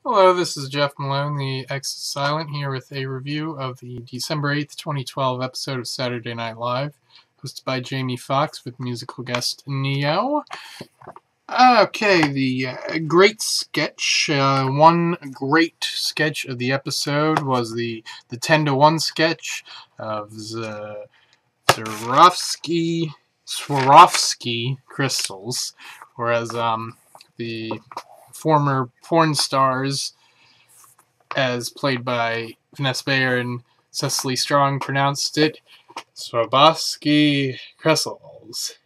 Hello, this is Jeff Malone, the X is Silent, here with a review of the December 8th, 2012 episode of Saturday Night Live, hosted by Jamie Foxx with musical guest Neo. Okay, the great sketch, one great sketch of the episode was the 10-to-1 sketch of Swarovski crystals, whereas the former porn stars, as played by Vanessa Bayer and Cecily Strong, pronounced it Swarovski crystals.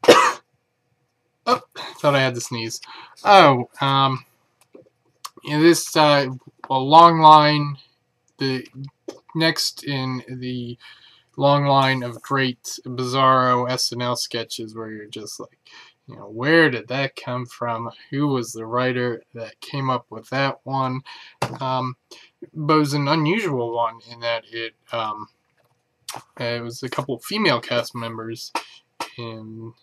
Oh, thought I had to sneeze. Oh, this a long line. The next in the long line of great bizarro SNL sketches where you're just like, where did that come from? Who was the writer that came up with that one? But it was an unusual one in that it was a couple of female cast members in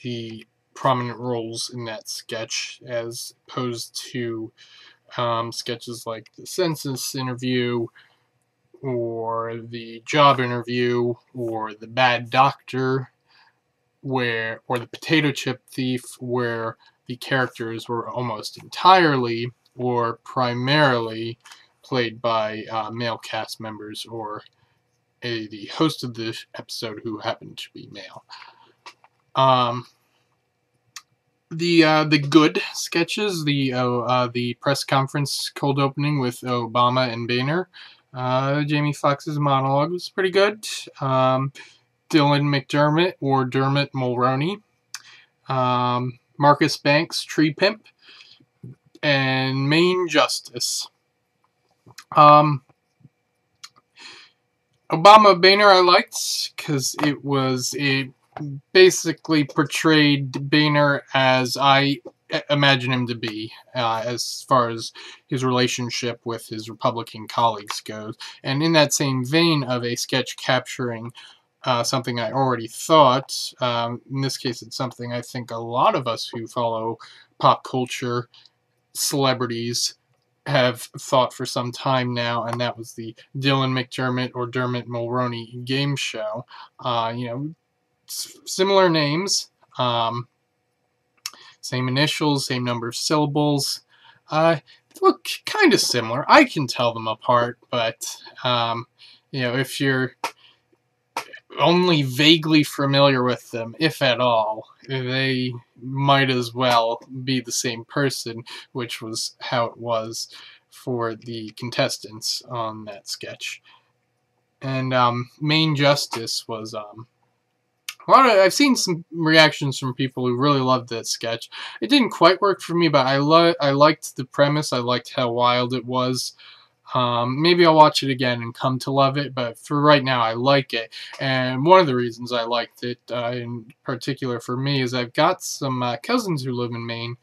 the prominent roles in that sketch, as opposed to sketches like the census interview, or the job interview, or the bad doctor, or the potato chip thief, where the characters were almost entirely or primarily played by male cast members, or the host of the episode who happened to be male. The good sketches, the press conference cold opening with Obama and Boehner. Jamie Foxx's monologue was pretty good. Dylan McDermott, or Dermot Mulroney. Marcus Banks, Tree Pimp. And Main Justice. Obama Boehner I liked because it basically portrayed Boehner as I imagine him to be, as far as his relationship with his Republican colleagues goes. And in that same vein of a sketch capturing something I already thought, in this case it's something I think a lot of us who follow pop culture celebrities have thought for some time now, and that was the Dylan McDermott or Dermot Mulroney game show. Similar names, same initials, same number of syllables. Look kind of similar. I can tell them apart, but if you're only vaguely familiar with them, if at all, they might as well be the same person, which was how it was for the contestants on that sketch. And Main Justice was I've seen some reactions from people who really loved that sketch. It didn't quite work for me, but I liked the premise. I liked how wild it was. Maybe I'll watch it again and come to love it, but for right now I like it. And one of the reasons I liked it, in particular for me, is I've got some cousins who live in Maine,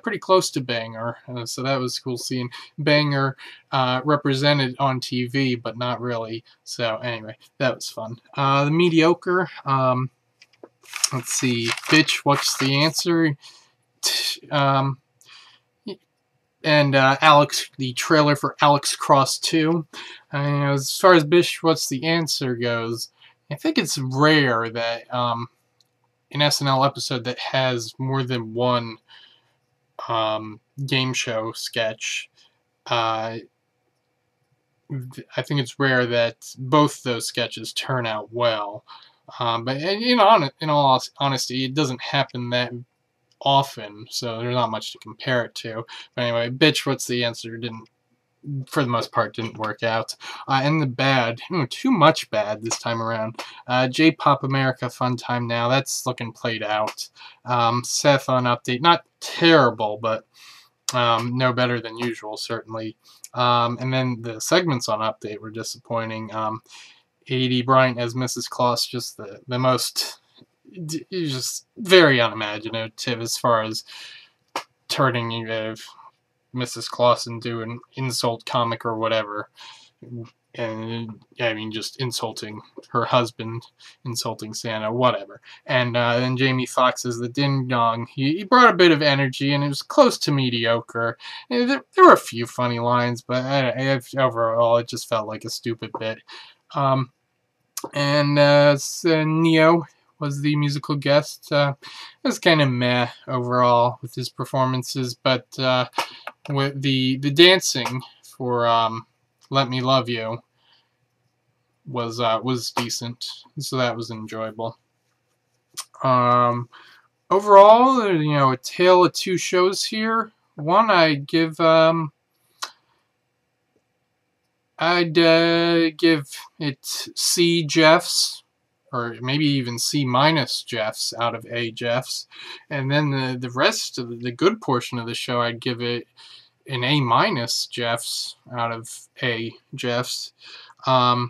pretty close to Bangor, so that was cool seeing Bangor represented on TV, but not really. So anyway, that was fun. The mediocre, let's see, bitch, what's the answer? And Alex, the trailer for Alex Cross 2. As far as Bish, what's the answer goes, I think it's rare that an SNL episode that has more than one game show sketch. I think it's rare that both those sketches turn out well. But in all honesty, it doesn't happen that often, so there's not much to compare it to. But anyway, bitch, what's the answer? For the most part, didn't work out. And the bad, too much bad this time around. J-Pop America, Fun Time Now, that's looking played out. Seth on Update, not terrible, but no better than usual, certainly. And then the segments on Update were disappointing. A.D. Bryant as Mrs. Claus, just the most, just very unimaginative as far as turning Mrs. Claus into an insult comic or whatever. and I mean, just insulting her husband, insulting Santa, whatever. And then Jamie Foxx as the Ding Dong. He brought a bit of energy, and it was close to mediocre. And there were a few funny lines, but overall, it just felt like a stupid bit. So Neo was the musical guest. It was kind of meh overall with his performances, but with the dancing for "Let Me Love You" was decent, so that was enjoyable. Overall, a tale of two shows here. One I'd give it C Jeffs, or maybe even C minus Jeffs out of A Jeffs, and then the rest of the good portion of the show I'd give it an A minus Jeffs out of A Jeffs. I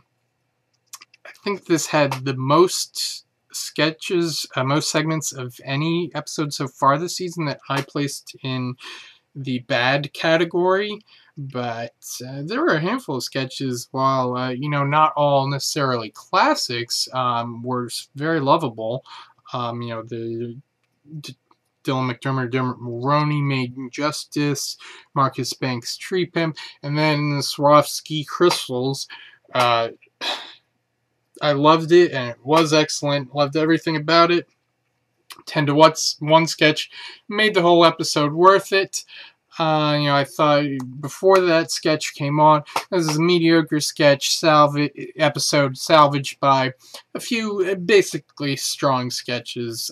think this had the most sketches, most segments of any episode so far this season that I placed in the bad category. But there were a handful of sketches, while not all necessarily classics, were very lovable. The Dylan McDermott, Dermot Mulroney made Justice, Marcus Banks Tree Pimp, and then the Swarovski Crystals. I loved it, and it was excellent. Loved everything about it. 10 to what's one sketch made the whole episode worth it. I thought before that sketch came on, this is a mediocre sketch episode salvaged by a few basically strong sketches,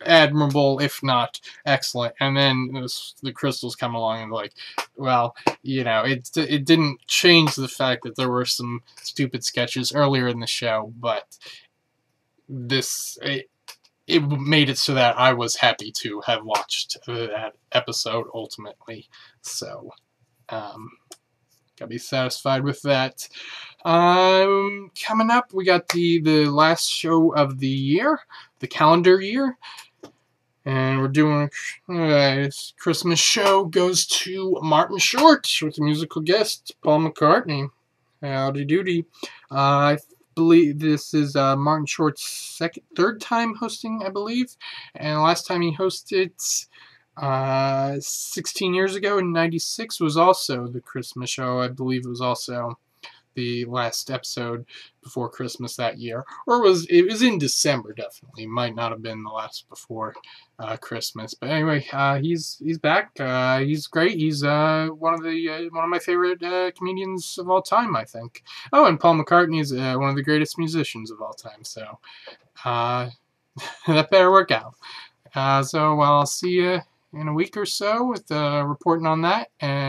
admirable if not excellent. And then the Crystals come along and like, well, it didn't change the fact that there were some stupid sketches earlier in the show, but it made it so that I was happy to have watched that episode ultimately. So, gotta be satisfied with that. Coming up, we got the last show of the year, the calendar year. And we're doing a Christmas show goes to Martin Short with a musical guest, Paul McCartney. Howdy doody. I believe this is Martin Short's third time hosting, I believe. And the last time he hosted 16 years ago in '96 was also the Christmas show. I believe it was also the last episode before Christmas that year, or it was in December, definitely. Might not have been the last before Christmas, but anyway, he's back. He's great. He's one of my favorite comedians of all time, I think. Oh, and Paul McCartney is one of the greatest musicians of all time. So that better work out. So I'll see you in a week or so with reporting on that. And